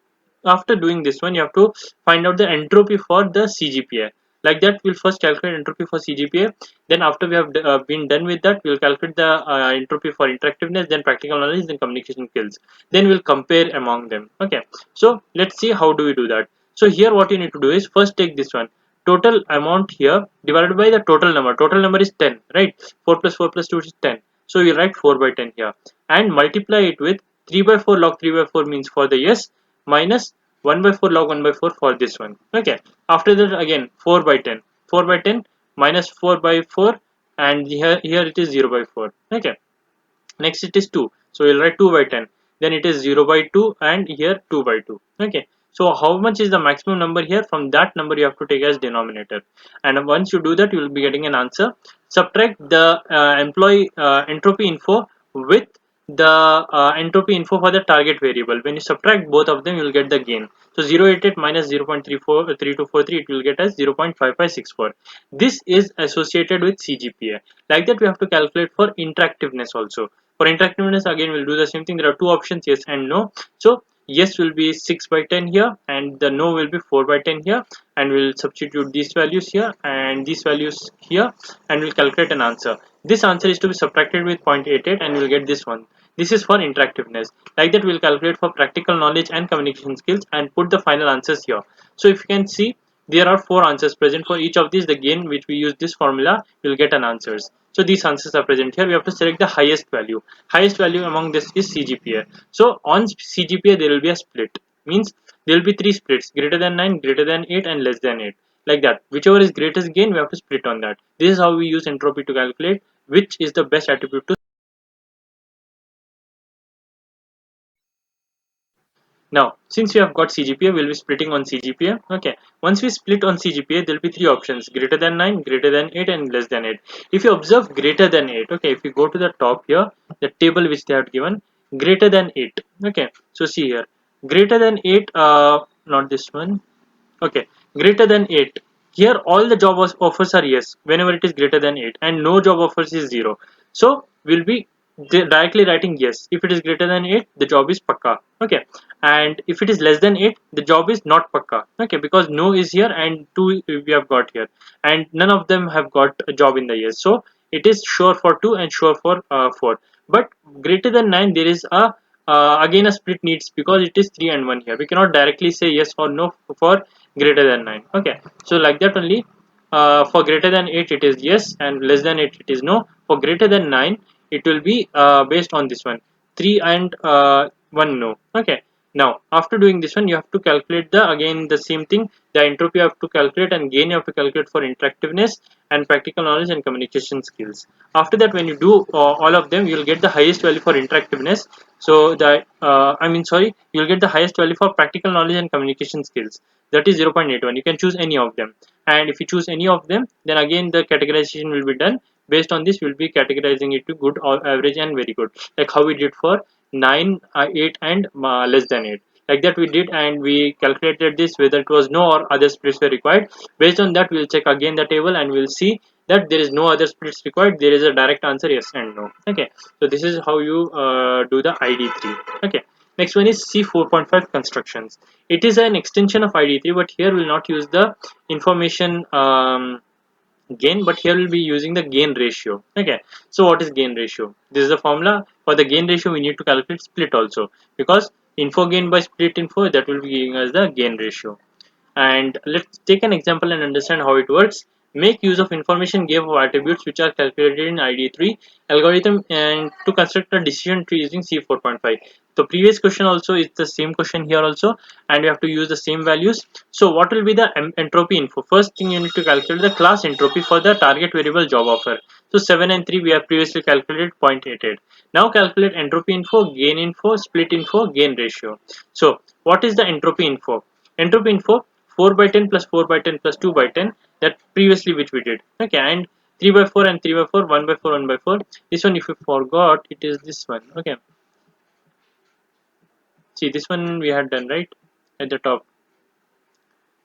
after doing this one, you have to find out the entropy for the CGPA. Like that, we'll first calculate entropy for CGPA. Then after we have been done with that, we'll calculate the entropy for interactiveness, then practical knowledge, then communication skills. Then we'll compare among them. Okay, so let's see how do we do that. So here what you need to do is first take this one, total amount here divided by the total number. Total number is 10, right? 4 plus 4 plus 2 is 10. So you write 4 by 10 here and multiply it with 3 by 4 log 3 by 4 means for the yes, minus 1 by 4 log 1 by 4 for this one. Okay, after that again 4 by 10, 4 by 10 minus 4 by 4, and here it is 0 by 4. Okay, next it is 2, so we'll write 2 by 10, then it is 0 by 2, and here 2 by 2. Okay, so how much is the maximum number here? From that number you have to take as denominator, and once you do that you will be getting an answer. Subtract the employee entropy info with the entropy info for the target variable. When you subtract both of them, you will get the gain. So 0.88 minus 0.3243, it will get as 0.5564. This is associated with CGPA. Like that, we have to calculate for interactiveness also. For interactiveness, again, we'll do the same thing. There are two options, yes and no. So yes will be 6 by 10 here, and the no will be 4 by 10 here, and we'll substitute these values here and these values here, and we'll calculate an answer. This answer is to be subtracted with 0.88, and we'll get this one. This is for interactiveness. Like that, we'll calculate for practical knowledge and communication skills and put the final answers here. So if you can see, there are 4 answers present. For each of these, the gain which we use this formula, you'll get an answers. So these answers are present here. We have to select the highest value. Highest value among this is CGPA. So on CGPA there will be a split. Means there will be 3 splits: greater than 9, greater than 8, and less than 8. Like that. Whichever is greatest gain, we have to split on that. This is how we use entropy to calculate which is the best attribute to. Now, since we have got CGPA, we'll be splitting on CGPA. Okay. Once we split on CGPA, there will be 3 options: greater than 9, greater than 8, and less than 8. If you observe greater than 8, okay, if you go to the top here, the table which they have given, greater than 8. Okay. So see here, greater than 8, not this one. Okay, greater than 8. Here all the job offers are yes whenever it is greater than 8, and no job offers is 0. So we'll be directly writing yes. If it is greater than 8, the job is pakka. Okay, and if it is less than 8, the job is not pakka. Okay, because no is here and 2 we have got here, and none of them have got a job in the yes. So it is sure for 2 and sure for 4. But greater than 9, there is a again a split needs, because it is 3 and 1 here. We cannot directly say yes or no for greater than 9. Okay, so like that only. For greater than 8 it is yes, and less than 8 it is no. For greater than 9 it will be based on this one, 3 and 1 no. Okay, now after doing this one, you have to calculate the again the same thing, the entropy you have to calculate, and gain you have to calculate for interactiveness and practical knowledge and communication skills. After that, when you do all of them, you will get the highest value for interactiveness. So the I mean sorry, you will get the highest value for practical knowledge and communication skills, that is 0.81. You can choose any of them, and if you choose any of them, then again the categorization will be done. Based on this, we'll be categorizing it to good or average and very good, like how we did for 9, 8 and less than 8. Like that we did, and we calculated this whether it was no or other splits were required. Based on that, we'll check again the table and we'll see that there is no other splits required. There is a direct answer, yes and no. Okay, so this is how you do the ID3. Okay, next one is C4.5 constructions. It is an extension of ID3, but here we'll not use the information gain, but here we'll be using the gain ratio. Okay, so what is gain ratio? This is the formula. For the gain ratio, we need to calculate split also, because info gain by split info, that will be giving us the gain ratio. And let's take an example and understand how it works. Make use of information gave of attributes which are calculated in ID3 algorithm, and to construct a decision tree using C4.5. The previous question also is the same question here also, and we have to use the same values. So what will be the entropy info? First thing, you need to calculate the class entropy for the target variable job offer. So 7 and 3 we have previously calculated 0.88. Now calculate entropy info, split info, gain ratio. So what is the entropy info? Entropy info, 4 by 10 plus 4 by 10 plus 2 by 10, that previously which we did. Okay, and 3 by 4 and 3 by 4, 1 by 4, 1 by 4. This one, if you forgot, it is this one. Okay, see, this one we had done right at the top.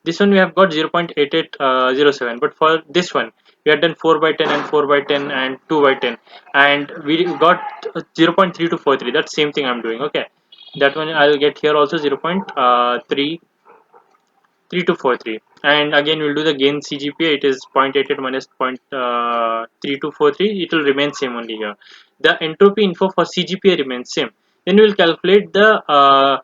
This one we have got 0.8807, but for this one we had done 4 by 10 and 4 by 10 and 2 by 10, and we got 0.3243. That's same thing I'm doing. Okay, that one I'll get here also 0.3 3243, and again we'll do the gain CGPA. It is 0.88 minus 0.3243. It will remain same only here. The entropy info for CGPA remains same. Then we'll calculate the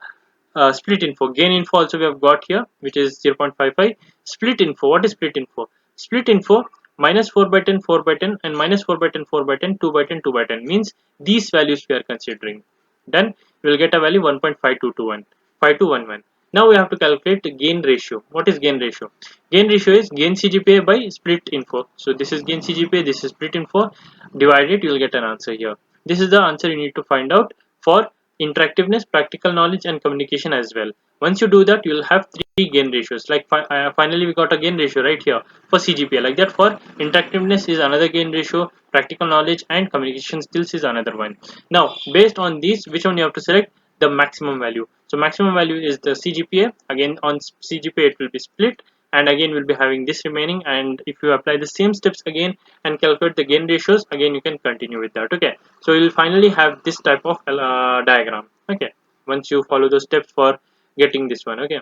split info. Gain info also we have got here, which is 0.55. Split info, what is split info? Split info, minus 4 by 10 4 by 10 and minus 4 by 10 4 by 10 2 by 10 2 by 10, means these values we are considering. Then we will get a value 1.5221 5211. Now we have to calculate the gain ratio. What is gain ratio? Gain ratio is gain CGPA by split info. So this is gain CGPA, this is split info. Divide it, you will get an answer here. This is the answer you need to find out for interactiveness, practical knowledge, and communication as well. Once you do that, you will have 3 gain ratios. Like finally we got a gain ratio right here for CGPA. Like that, for interactiveness is another gain ratio, practical knowledge and communication skills is another one. Now based on these, which one you have to select? The maximum value. So maximum value is the CGPA. Again on CGPA it will be split, and again we'll be having this remaining, and if you apply the same steps again and calculate the gain ratios, again you can continue with that. Okay, so you'll finally have this type of diagram. Okay, once you follow those steps for getting this one. Okay,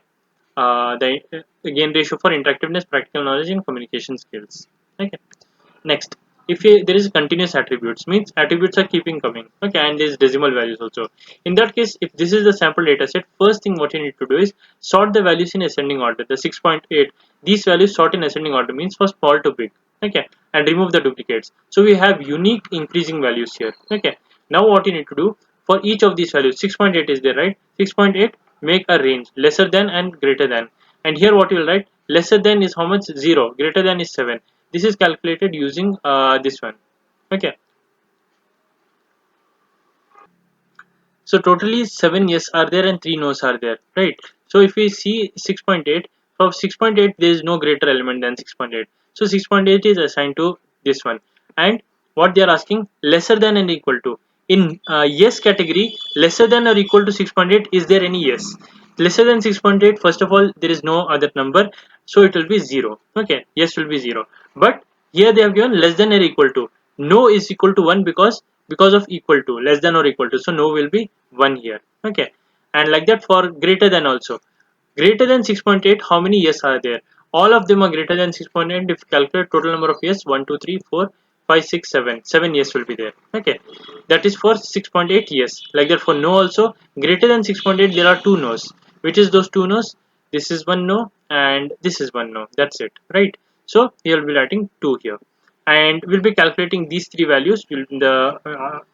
the gain ratio for interactiveness, practical knowledge and communication skills. Okay, next, if there is continuous attributes, means attributes are keeping coming. Okay, and there is decimal values also. In that case, if this is the sample data set, first thing what you need to do is sort the values in ascending order. The 6.8, these values sort in ascending order, means for small to big. Okay, and remove the duplicates. So we have unique increasing values here. Okay, now what you need to do for each of these values, 6.8 is there, right? 6.8, make a range lesser than and greater than, and here what you will write, lesser than is how much? 0, greater than is 7. This is calculated using this one. Okay, so totally 7 yes are there and 3 no's are there, right? So if we see 6.8, for 6.8 there is no greater element than 6.8, so 6.8 is assigned to this one. And what they are asking, lesser than and equal to. In yes category, lesser than or equal to 6.8, is there any yes? Lesser than 6.8, first of all there is no other number, so it will be 0. Okay, yes will be 0. But here they have given less than or equal to. No is equal to 1, because because of equal to, less than or equal to, so no will be 1 here. Okay, and like that for greater than also. Greater than 6.8, how many yes are there? All of them are greater than 6.8. If you calculate total number of yes, 1 2 3 4 5 6 7, 7 yes will be there. Okay, that is for 6.8 yes. Like that for no also, greater than 6.8 there are two no's. Which is those two no's? This is one no and this is one no. That's it, right? So you will be writing 2 here, and we'll be calculating these three values.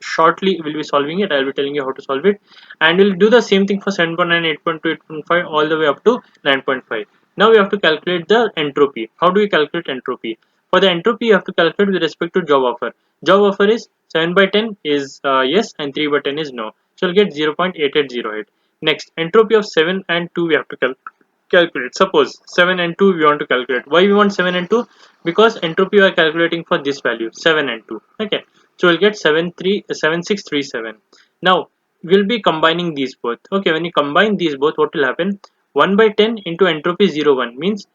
Shortly we'll be solving it. I'll be telling you how to solve it, and we'll do the same thing for 7.9, 8.2, 8.5, all the way up to 9.5. Now we have to calculate the entropy. How do we calculate entropy? For the entropy, you have to calculate with respect to job offer. Job offer is 7 by 10 is yes, and 3 by 10 is no. So we'll get 0.8808. Next, entropy of 7 and 2 we have to calculate. Suppose 7 and 2 we want to calculate. Why we want 7 and 2? Because entropy we are calculating for this value 7 and 2. Okay, so we'll get 7637. Now we'll be combining these both. Okay, when you combine these both, what will happen? 1 by 10 into entropy 0 1 means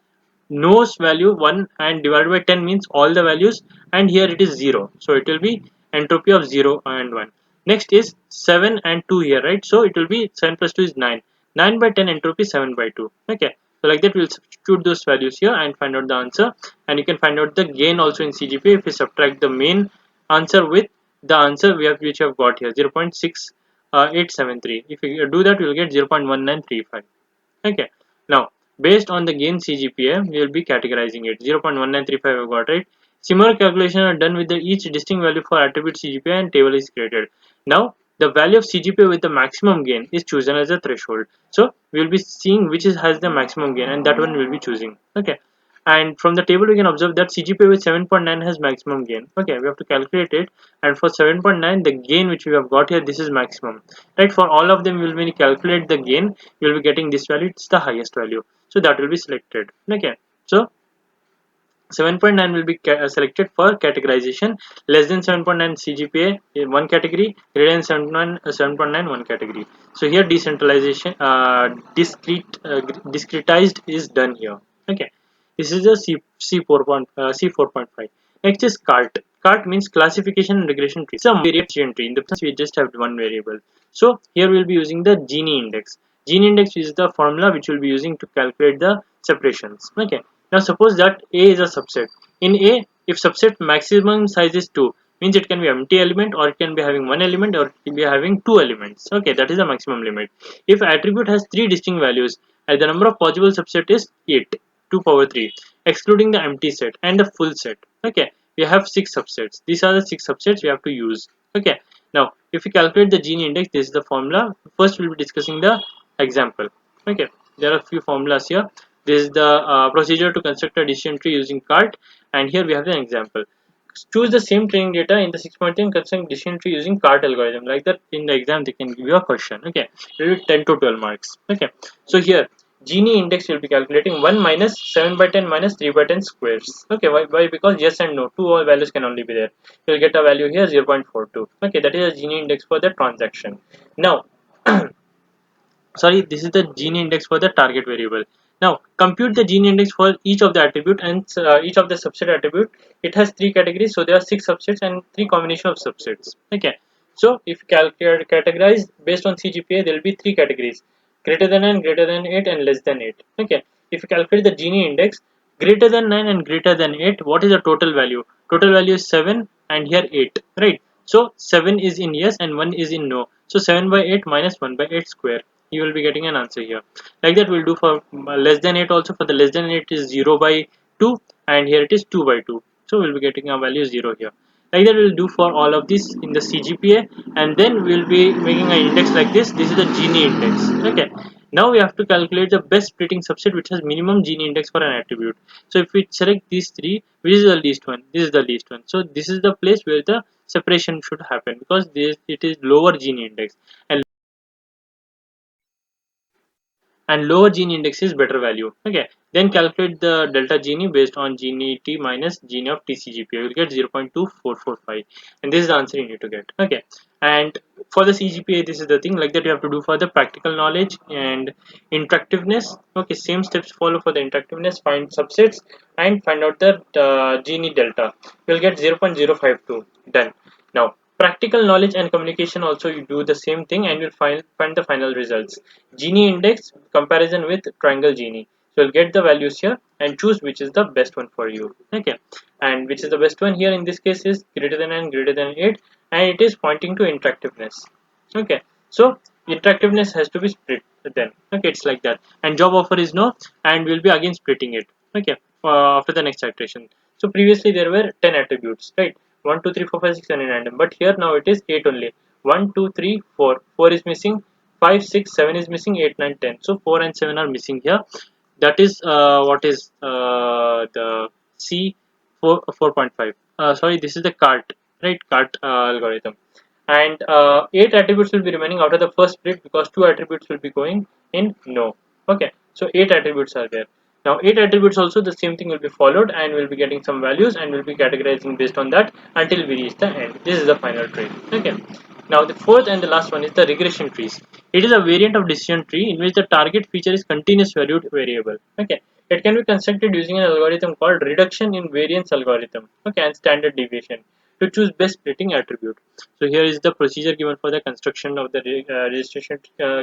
no's value 1, and divided by 10 means all the values, and here it is 0, so it will be entropy of 0 and 1. Next is 7 and 2 here, right? So it will be 7 plus 2 is 9. 9 by 10 entropy 7 by 2. Okay, so like that we'll substitute those values here and find out the answer. And you can find out the gain also in CGPA if you subtract the main answer with the answer we have which we have got here, 0.6873. If you do that, you will get 0.1935. Okay, now based on the gain CGPA, we will be categorizing it. 0.1935 I got, right? Similar calculations are done with each distinct value for attribute CGPA, and table is created. Now the value of CGPA with the maximum gain is chosen as a threshold. So we will be seeing which has the maximum gain, and that one we will be choosing. Okay, and from the table we can observe that CGPA with 7.9 has maximum gain. Okay, we have to calculate it, and for 7.9 the gain which we have got here, this is maximum, right? For all of them, when we calculate the gain, we will be getting this value. It's the highest value, so that will be selected. Okay, so 7.9 will be selected for categorization. Less than 7.9 CGPA in one category, greater than 7.9 one category. So here decentralization, discretized is done here. Okay, this is a C4.5. Next is cart. Cart means classification and regression tree. Some variation tree. In the sense we just have one variable. So here we will be using the Gini index. Gini index is the formula which we will be using to calculate the separations. Okay. Now suppose that A is a subset. In A, if subset maximum size is 2, means it can be empty element, or it can be having one element, or it can be having two elements. Okay, that is the maximum limit. If attribute has 3 distinct values and the number of possible subset is 8, 2 power 3, excluding the empty set and the full set. Okay, we have 6 subsets. These are the 6 subsets we have to use. Okay, now if we calculate the Gini index, this is the formula. First we'll be discussing the example. Okay, there are a few formulas here. This is the procedure to construct a decision tree using cart, and here we have an example. Choose the same training data in the 6.10 construct decision tree using cart algorithm. Like that in the exam they can give you a question. Okay, maybe 10 to 12 marks. Okay, so here Gini index will be calculating 1 minus 7 by 10 minus 3 by 10 squares. Okay, why? Because yes and no, two values can only be there. You will get a value here 0.42. Okay, that is a Gini index for the transaction. Now sorry, this is the Gini index for the target variable. Now compute the Gini index for each of the attribute and each of the subset attribute. It has 3 categories, so there are 6 subsets and 3 combination of subsets. Okay, so if categorize based on CGPA, there will be 3 categories: greater than 9, greater than 8, and less than 8. Okay, if you calculate the Gini index, greater than 9 and greater than 8, what is the total value? Total value is 7 and here 8, right? So 7 is in yes and 1 is in no. So 7 by 8 minus 1 by 8 square. You will be getting an answer here. Like that we'll do for less than 8 also. For the less than 8 is 0 by 2, and here it is 2 by 2. So we'll be getting a value 0 here. Like that we'll do for all of this in the CGPA, and then we'll be making an index like this. This is the Gini index. Okay. Now we have to calculate the best splitting subset which has minimum Gini index for an attribute. So if we select these three, which is the least one? This is the least one. So this is the place where the separation should happen, because it is lower Gini index, and lower Gini index is better value. Okay, then calculate the delta Gini based on Gini T minus Gini of TCGPA. You will get 0.2445, and this is the answer you need to get. Okay, and for the CGPA, this is the thing like that you have to do for the practical knowledge and interactiveness. Okay, same steps follow for the interactiveness. Find subsets and find out the Gini delta. You will get 0.052. Done. Now Practical knowledge and communication also, you do the same thing and you'll find the final results. Gini index comparison with triangle Gini. So you'll get the values here and choose which is the best one for you. Okay, and which is the best one here in this case is greater than and greater than 8, and it is pointing to interactiveness. Okay, so interactiveness has to be split then. Okay, it's like that. And job offer is no, and we'll be again splitting it. Okay, after the next iteration. So previously there were 10 attributes, right? 1, 2, 3, 4, 5, 6, 7 in random, but here now it is 8 only. 1, 2, 3, 4. 4 is missing, 5, 6, 7 is missing, 8, 9, 10. So 4 and 7 are missing here. That is what is the C 4.5. Sorry, this is the cart, right? Cart algorithm. And 8 attributes will be remaining out of the first split because 2 attributes will be going in no. Okay, so 8 attributes are there. Now 8 attributes also the same thing will be followed, and we'll be getting some values and we'll be categorizing based on that until we reach the end. This is the final tree. Okay. Now the fourth and the last one is the regression trees. It is a variant of decision tree in which the target feature is continuous valued variable. Okay. It can be constructed using an algorithm called reduction in variance algorithm. Okay, and standard deviation to choose best splitting attribute. So here is the procedure given for the construction of the registration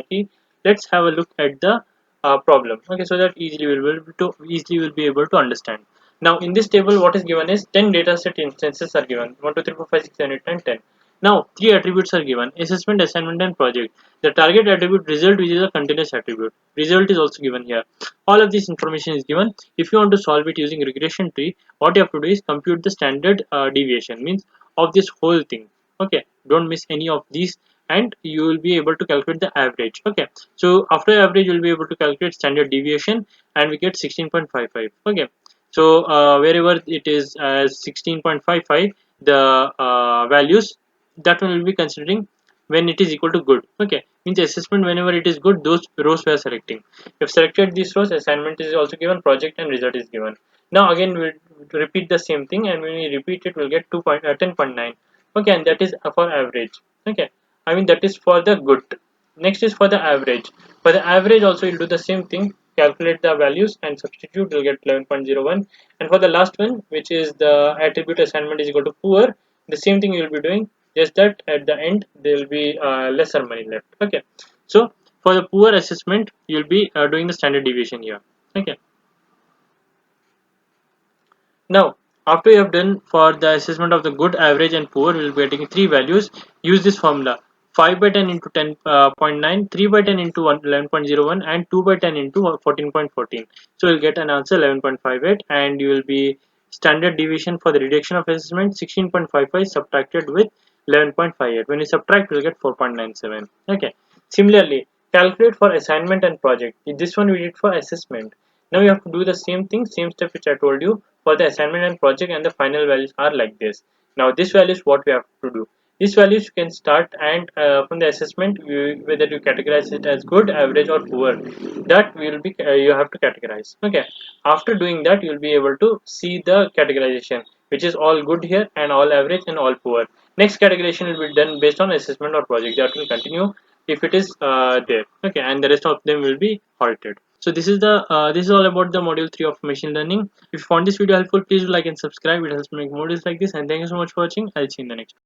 key. Let's have a look at the problem. Okay, so that easily will be able to understand. Now in this table, what is given is 10 dataset instances are given. 1, 2, 3, 4, 5, 6, 7, 8, 9, 10. Now 3 attributes are given: assessment, assignment, and project. The target attribute result, which is a continuous attribute. Result is also given here. All of this information is given. If you want to solve it using regression tree, what you have to do is compute the standard deviation, means of this whole thing. Okay, don't miss any of these, and you will be able to calculate the average. Okay, so after average you will be able to calculate standard deviation, and we get 16.55. Okay, so wherever it is as 16.55, the values, that one will be considering when it is equal to good. Okay, means assessment, whenever it is good, those rows we are selecting. If selected these rows, assignment is also given, project and result is given. Now again we'll repeat the same thing, and when we repeat it we'll get 10.9. Okay, and that is for average. Okay, I mean that is for the good. Next is for the average. For the average also you'll do the same thing, calculate the values and substitute, you'll get 11.01. And for the last one, which is the attribute assignment is equal to poor, the same thing you'll be doing, just that at the end there will be lesser money left. Okay, so for the poor assessment you'll be doing the standard deviation here. Okay, now, after you have done for the assessment of the good, average, and poor, we will be getting three values. Use this formula: 5 by 10 into 10.9, 3 by 10 into 11.01, and 2 by 10 into 14.14. So you'll get an answer 11.58, and you will be standard deviation for the reduction of assessment 16.55 subtracted with 11.58. When you subtract, you'll get 4.97. Okay. Similarly, calculate for assignment and project. This one we did for assessment. Now you have to do the same thing, same step which I told you for the assignment and project, and the final values are like this. Now this value is what we have to do. These values you can start, and from the assessment, whether you categorize it as good, average, or poor, that will be you have to categorize. Okay. After doing that, you will be able to see the categorization, which is all good here and all average and all poor. Next categorization will be done based on assessment or project. That will continue if it is there. Okay, and the rest of them will be halted. So this is all about the module 3 of machine learning. If you found this video helpful, please do like and subscribe. It helps me make more videos like this, and thank you so much for watching. I'll see you in the next one.